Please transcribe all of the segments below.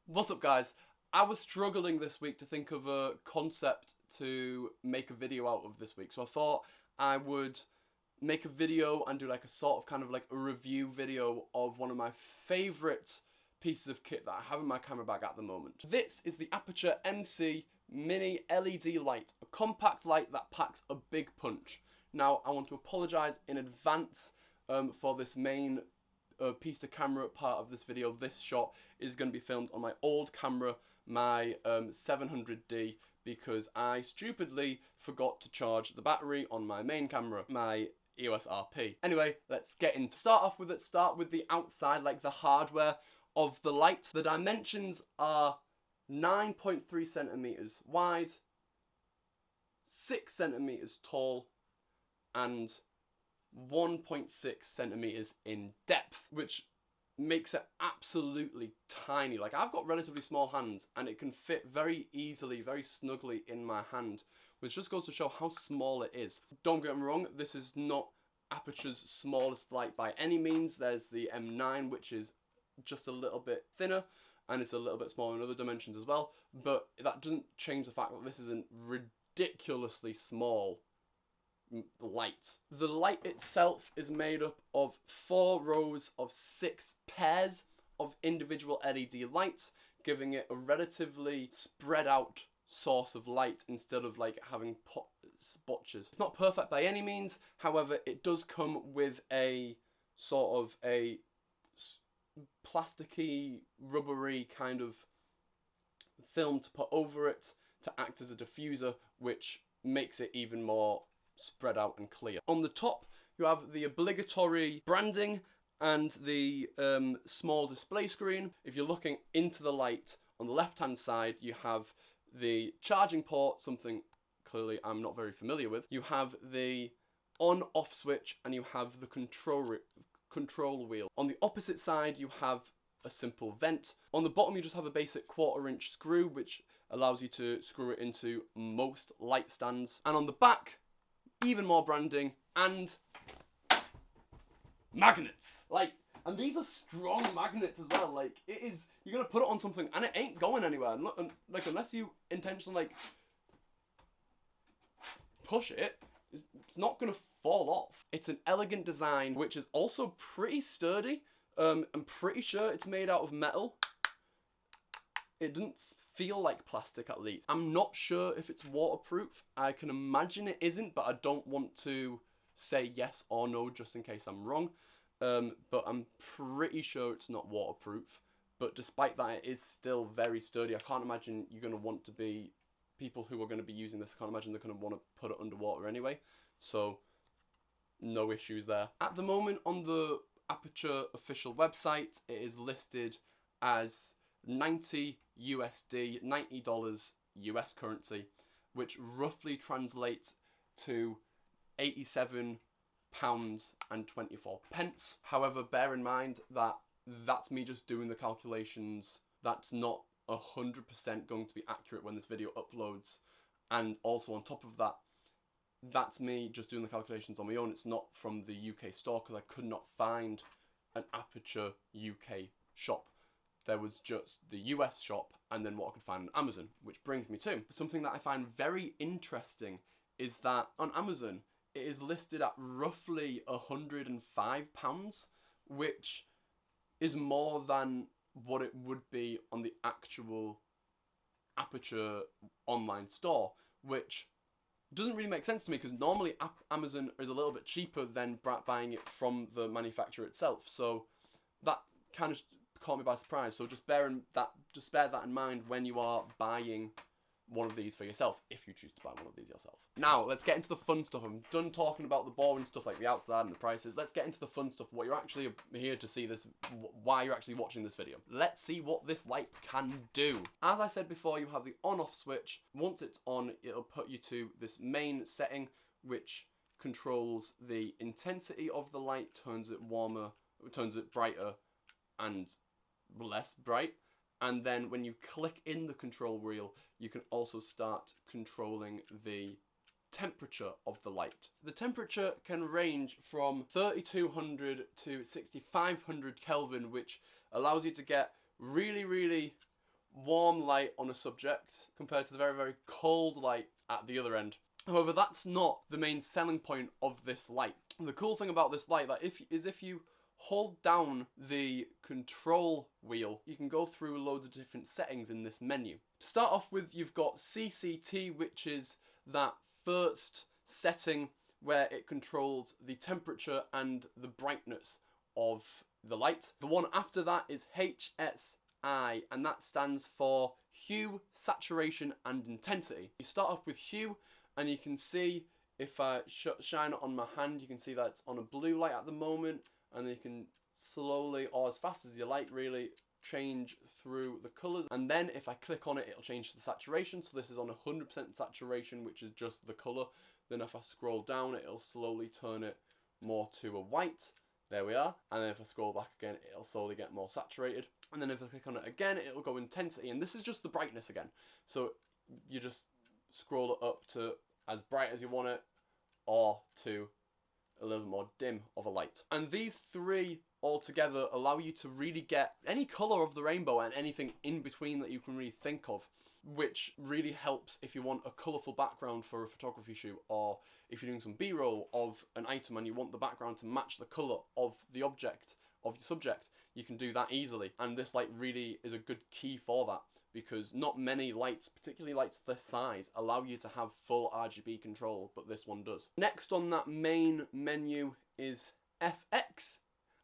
What's up, guys? I was struggling this week to think of a concept to make a video out of this week, so I thought I would make a video and do like a sort of kind of like a review video of one of my favourite pieces of kit that I have in my camera bag at the moment. This is the Aputure MC Mini LED light, a compact light that packs a big punch. Now, I want to apologise in advance for this main piece to camera part of this video. This shot is going to be filmed on my old camera, my 700D, because I stupidly forgot to charge the battery on my main camera, my EOS RP. Anyway, let's get into start with the outside, like the hardware of the light. The dimensions are 9.3 centimeters wide, 6 centimeters tall, and 1.6 centimeters in depth, which makes it absolutely tiny. Like, I've got relatively small hands and it can fit very easily, very snugly in my hand, which just goes to show how small it is. Don't get me wrong, this is not Aputure's smallest light by any means. There's the M9, which is just a little bit thinner and it's a little bit smaller in other dimensions as well, but that doesn't change the fact that this is a ridiculously small light. The light itself is made up of 4 rows of 6 pairs of individual LED lights, giving it a relatively spread out source of light instead of like having spotches. It's not perfect by any means, however it does come with a sort of a plasticky, rubbery kind of film to put over it to act as a diffuser, which makes it even more spread out and clear. On the top, you have the obligatory branding and the small display screen. If you're looking into the light, on the left-hand side, you have the charging port, something clearly I'm not very familiar with. You have the on-off switch, and you have the control wheel. On the opposite side, you have a simple vent. On the bottom, you just have a basic 1/4" screw, which allows you to screw it into most light stands. And on the back, even more branding and magnets. Like, and these are strong magnets as well. Like, it is, you're gonna put it on something and it ain't going anywhere. And like, unless you intentionally like push it, it's not gonna fall off. It's an elegant design, which is also pretty sturdy. I'm pretty sure it's made out of metal. It doesn't feel like plastic, at least. I'm not sure if it's waterproof. I can imagine it isn't, but I don't want to say yes or no just in case I'm wrong. But I'm pretty sure it's not waterproof. But despite that, it is still very sturdy. I can't imagine you're going to want to be, people who are going to be using this, I can't imagine they're going to want to put it underwater anyway. So, no issues there. At the moment, on the Aputure official website, it is listed as $90 USD, $90 US currency, which roughly translates to £87.24. However, bear in mind that that's me just doing the calculations. That's not 100% going to be accurate when this video uploads. And also on top of that, that's me just doing the calculations on my own. It's not from the UK store because I could not find an Aputure UK shop. There was just the US shop and then what I could find on Amazon, which brings me to something that I find very interesting is that on Amazon, it is listed at roughly £105, which is more than what it would be on the actual Aputure online store, which doesn't really make sense to me because normally Amazon is a little bit cheaper than buying it from the manufacturer itself. So that kind of caught me by surprise. So just bear that in mind when you are buying one of these for yourself, if you choose to buy one of these yourself. Now, let's get into the fun stuff. I'm done talking about the boring stuff like the outside and the prices. Let's get into the fun stuff, what you're actually here to see this, why you're actually watching this video. Let's see what this light can do. As I said before, you have the on-off switch. Once it's on, it'll put you to this main setting, which controls the intensity of the light, turns it warmer, turns it brighter and less bright. And then when you click in the control wheel, you can also start controlling the temperature of the light. The temperature can range from 3200 to 6500 Kelvin, which allows you to get really, really warm light on a subject compared to the very, very cold light at the other end. However, that's not the main selling point of this light. The cool thing about this light is if you hold down the control wheel, you can go through loads of different settings in this menu. To start off with, you've got CCT, which is that first setting where it controls the temperature and the brightness of the light. The one after that is HSI, and that stands for hue, saturation, and intensity. You start off with hue, and you can see if I shine it on my hand, you can see that it's on a blue light at the moment, and then you can slowly, or as fast as you like really, change through the colours. And then if I click on it, it'll change to the saturation. So this is on 100% saturation, which is just the colour. Then if I scroll down, it'll slowly turn it more to a white. There we are. And then if I scroll back again, it'll slowly get more saturated. And then if I click on it again, it'll go intensity. And this is just the brightness again. So you just scroll it up to as bright as you want it, or to a little more dim of a light. And these three all together allow you to really get any colour of the rainbow and anything in between that you can really think of, which really helps if you want a colourful background for a photography shoot, or if you're doing some B-roll of an item and you want the background to match the colour of the object, of your subject, you can do that easily. And this light really is a good key for that, because not many lights, particularly lights this size, allow you to have full RGB control, but this one does. Next on that main menu is FX,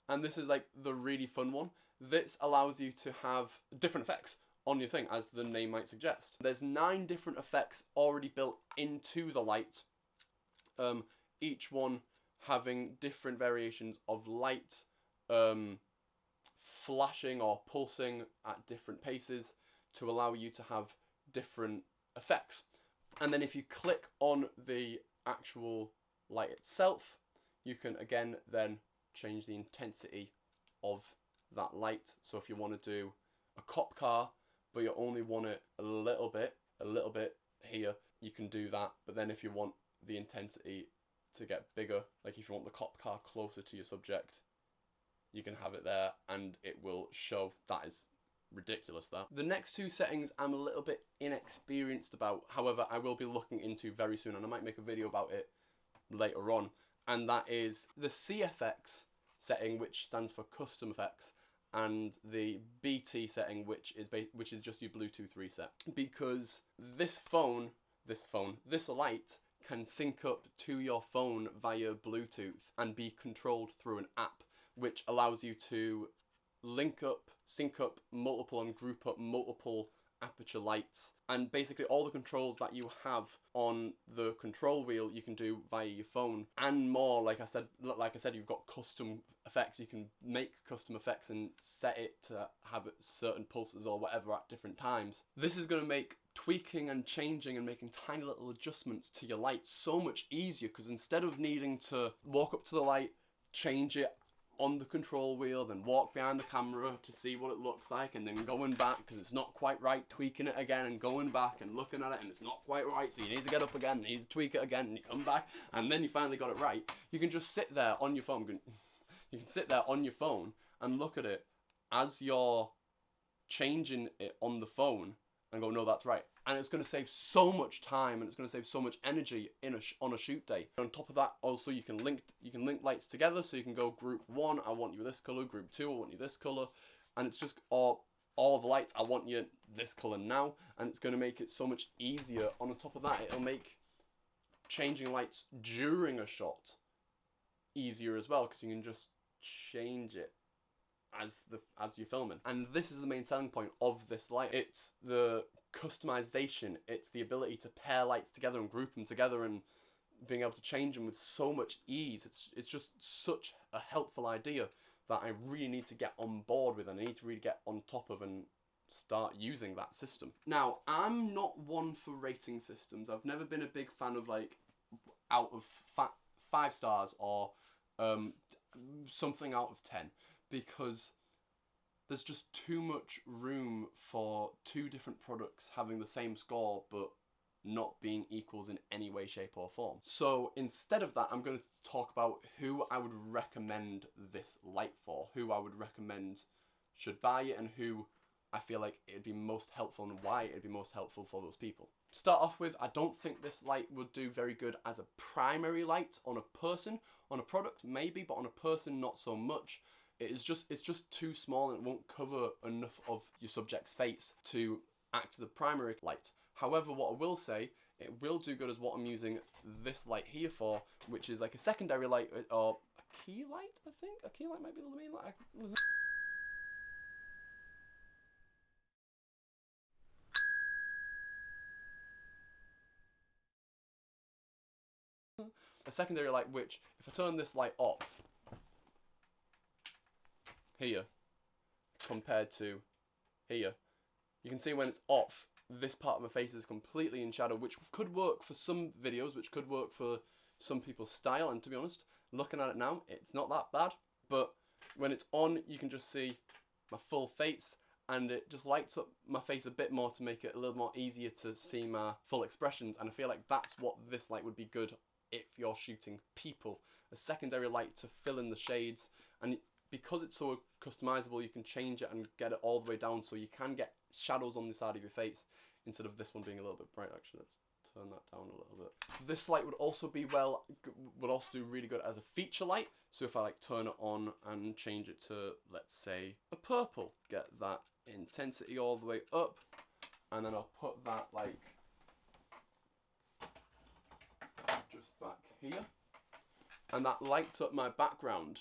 and this is like the really fun one. This allows you to have different effects on your thing, as the name might suggest. There's 9 different effects already built into the light, each one having different variations of light, flashing or pulsing at different paces, to allow you to have different effects. And then if you click on the actual light itself, you can again then change the intensity of that light. So if you want to do a cop car, but you only want it a little bit here, you can do that. But then if you want the intensity to get bigger, like if you want the cop car closer to your subject, you can have it there and it will show. That is ridiculous, that. The next 2 settings I'm a little bit inexperienced about, however I will be looking into very soon, and I might make a video about it later on, and that is the Cfx setting, which stands for custom effects, and the BT setting, which is just your Bluetooth reset. Because this light can sync up to your phone via Bluetooth and be controlled through an app, which allows you to link up, sync up multiple and group up multiple Aputure lights, and basically all the controls that you have on the control wheel you can do via your phone and more. Like I said, you've got custom effects. You can make custom effects and set it to have certain pulses or whatever at different times. This is going to make tweaking and changing and making tiny little adjustments to your light so much easier, because instead of needing to walk up to the light, change it on the control wheel, then walk behind the camera to see what it looks like, and then going back because it's not quite right, tweaking it again, and going back and looking at it and it's not quite right, so you need to get up again, you need to tweak it again, and you come back and then you finally got it right. You can just sit there on your phone, and look at it as you're changing it on the phone and go, no, that's right. And it's going to save so much time, and it's going to save so much energy on a shoot day. On top of that, also you can link lights together, so you can go group 1, I want you this color, group 2, I want you this color, and it's just all the lights, I want you this color now, and it's going to make it so much easier. On top of that, it'll make changing lights during a shot easier as well, because you can just change it as you're filming. And this is the main selling point of this light. It's the customization, it's the ability to pair lights together and group them together and being able to change them with so much ease. It's just such a helpful idea that I really need to get on board with, and I need to really get on top of and start using that system. Now, I'm not one for rating systems. I've never been a big fan of like out of 5 stars or something out of 10, because there's just too much room for 2 different products having the same score but not being equals in any way, shape or form. So instead of that, I'm going to talk about who I would recommend this light for, who I would recommend should buy it, and who I feel like it'd be most helpful and why it'd be most helpful for those people. To start off with, I don't think this light would do very good as a primary light on a person. On a product maybe, but on a person not so much. It's just too small and it won't cover enough of your subject's face to act as a primary light. However, what I will say, it will do good as what I'm using this light here for, which is like a secondary light, or a key light, I think? A key light might be the main light. A secondary light which, if I turn this light off, here, compared to here, you can see when it's off, this part of my face is completely in shadow, which could work for some videos, which could work for some people's style, and to be honest, looking at it now, it's not that bad, but when it's on, you can just see my full face, and it just lights up my face a bit more to make it a little more easier to see my full expressions, and I feel like that's what this light would be good if you're shooting people. A secondary light to fill in the shades, and because it's so customizable, you can change it and get it all the way down so you can get shadows on the side of your face instead of this one being a little bit bright. Actually, let's turn that down a little bit. This light would also do really good as a feature light. So if I like turn it on and change it to, let's say, a purple, get that intensity all the way up, and then I'll put that like just back here, and that lights up my background,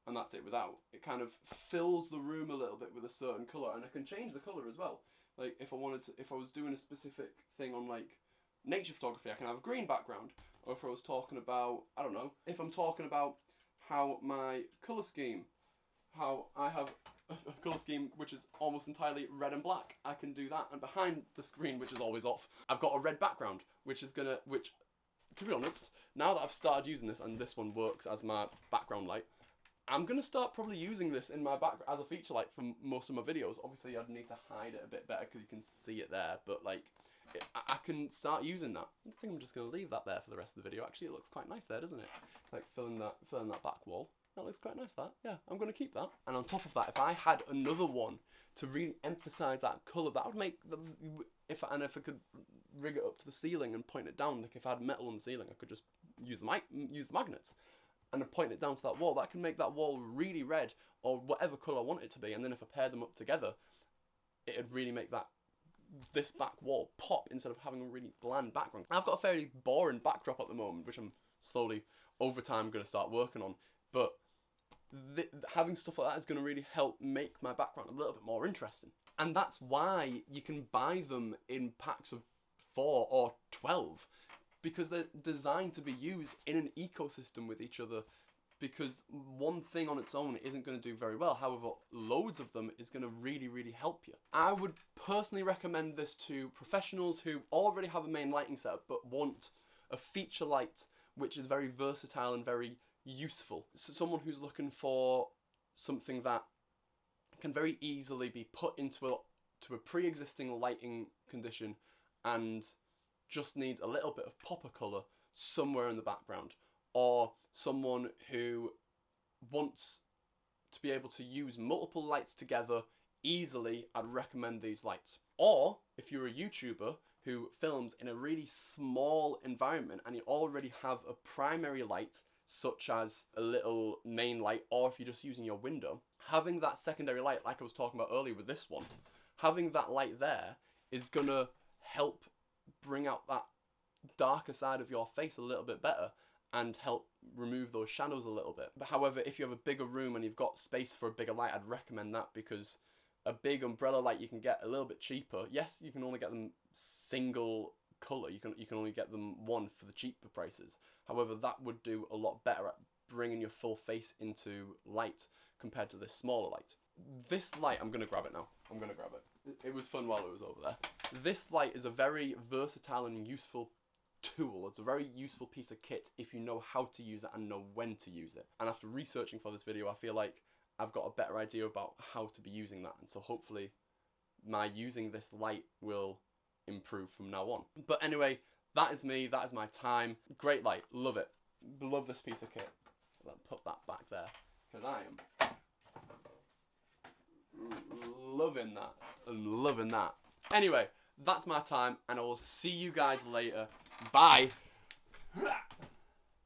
and that's it without. It kind of fills the room a little bit with a certain colour, and I can change the colour as well. Like if I wanted to, if I was doing a specific thing on like nature photography, I can have a green background, or if I was talking about, I don't know, if I'm talking about how my colour scheme, how I have a colour scheme which is almost entirely red and black, I can do that, and behind the screen, which is always off, I've got a red background, which, to be honest, now that I've started using this and this one works as my background light, I'm going to start probably using this in my background as a feature light for most of my videos. Obviously, I'd need to hide it a bit better because you can see it there, but like, I can start using that. I think I'm just going to leave that there for the rest of the video. Actually, it looks quite nice there, doesn't it? Like filling that back wall. That looks quite nice, that. Yeah, I'm going to keep that. And on top of that, if I had another one to really emphasize that colour, that would make the, if I could rig it up to the ceiling and point it down, like if I had metal on the ceiling, I could just use the magnets and then point it down to that wall. That can make that wall really red, or whatever colour I want it to be, and then if I pair them up together, it'd really make this back wall pop instead of having a really bland background. I've got a fairly boring backdrop at the moment, which I'm slowly, over time, going to start working on, but having stuff like that is going to really help make my background a little bit more interesting. And that's why you can buy them in packs of 4 or 12, because they're designed to be used in an ecosystem with each other, because one thing on its own isn't going to do very well. However, loads of them is going to really, really help you. I would personally recommend this to professionals who already have a main lighting setup but want a feature light which is very versatile and very useful. So someone who's looking for something that can very easily be put into a pre-existing lighting condition and just needs a little bit of popper colour somewhere in the background, or someone who wants to be able to use multiple lights together easily, I'd recommend these lights. Or if you're a YouTuber who films in a really small environment and you already have a primary light such as a little main light, or if you're just using your window, having that secondary light like I was talking about earlier with this one, having that light there is gonna help bring out that darker side of your face a little bit better and help remove those shadows a little bit. But however, if you have a bigger room and you've got space for a bigger light, I'd recommend that, because a big umbrella light you can get a little bit cheaper. Yes, you can only get them single colour, you can only get them one for the cheaper prices. However, that would do a lot better at bringing your full face into light compared to this smaller light. This light, I'm going to grab it now. I'm going to grab it. It was fun while it was over there. This light is a very versatile and useful tool. It's a very useful piece of kit if you know how to use it and know when to use it. And after researching for this video, I feel like I've got a better idea about how to be using that. And so hopefully my using this light will improve from now on. But anyway, that is me. That is my time. Great light. Love it. Love this piece of kit. Let's put that back there, because I am loving that. I'm loving that. Anyway, that's my time, and I will see you guys later. Bye.